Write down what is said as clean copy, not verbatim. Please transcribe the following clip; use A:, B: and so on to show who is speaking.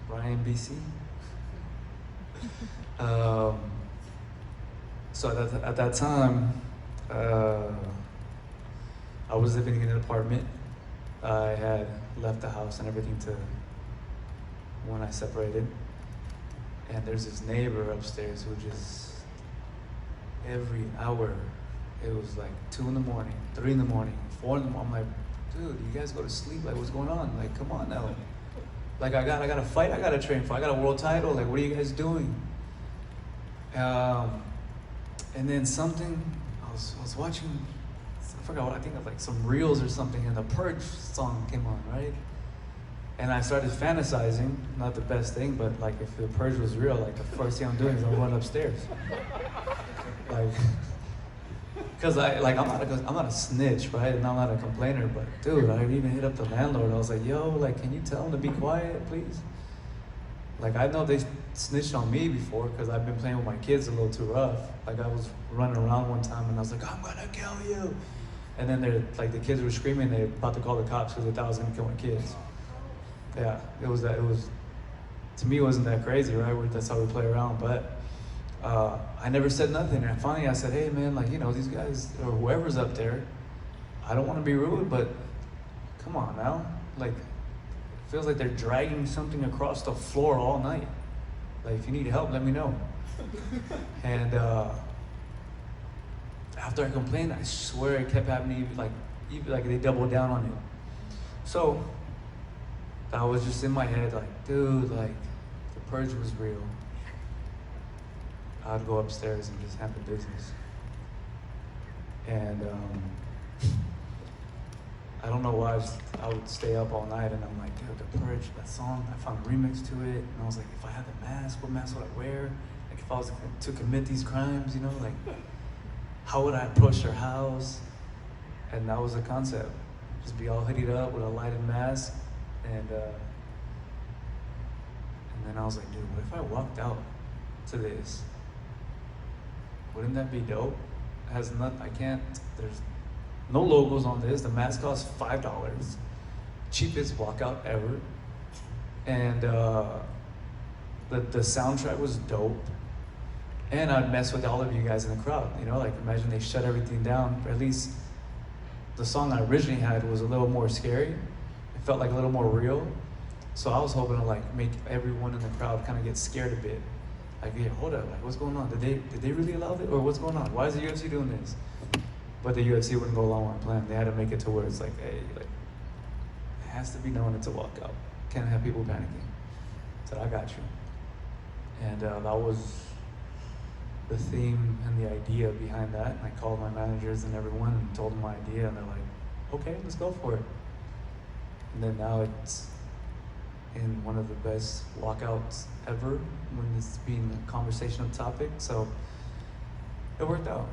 A: Ryan, BC. So at that time, I was living in an apartment. I had left the house and everything to when I separated. And there's this neighbor upstairs who just, every hour, it was like 2 in the morning, 3 in the morning, 4 in the morning. I'm like, dude, you guys go to sleep? Like, what's going on? Like, come on now. Like, I got a fight I got to train for. I got a world title. Like, what are you guys doing? And then something, I was watching, I forgot what, I think of like some reels or something, and the Purge song came on, right? And I started fantasizing, not the best thing, but like if the Purge was real, like the first thing I'm doing is I'm going upstairs. Like, cause I'm not a snitch, right? And I'm not a complainer, but dude, I even hit up the landlord. I was like, yo, like, can you tell him to be quiet, please? Like, I know they snitched on me before because I've been playing with my kids a little too rough. Like, I was running around one time and I was like, I'm gonna kill you. And then they're like, the kids were screaming, they were about to call the cops because they thought I was gonna kill my kids. Yeah, to me, it wasn't that crazy, right? That's how we play around, but I never said nothing. And finally I said, hey man, like, you know, these guys, or whoever's up there, I don't wanna be rude, but come on now. Like, it feels like they're dragging something across the floor all night. Like, if you need help, let me know. And after I complained, I swear it kept happening, even like they doubled down on it. So I was just in my head like, dude, like, if the Purge was real, I'd go upstairs and just handle business. And I don't know why I would stay up all night, and I'm like, dude, the Purge, that song, I found a remix to it, and I was like, if I had the mask, what mask would I wear? Like, if I was to commit these crimes, you know, like, how would I approach their house? And that was the concept. Just be all hoodied up with a lighted mask, and then I was like, dude, what if I walked out to this? Wouldn't that be dope? It has nothing, there's no logos on this. The mask costs $5. Cheapest walkout ever. And the soundtrack was dope. And I'd mess with all of you guys in the crowd. You know, like, imagine they shut everything down. Or at least the song I originally had was a little more scary. It felt like a little more real. So I was hoping to like make everyone in the crowd kind of get scared a bit. Like, yeah, hold up, like, what's going on? Did they really allow it? Or what's going on? Why is the UFC doing this? But the UFC wouldn't go along with my plan. They had to make it to where it's like, hey, like, it has to be known it's a walkout. Can't have people panicking. I said, I got you. And that was the theme and the idea behind that. And I called my managers and everyone and told them my idea, and they're like, okay, let's go for it. And then now it's in one of the best walkouts ever when it's being a conversational topic. So it worked out.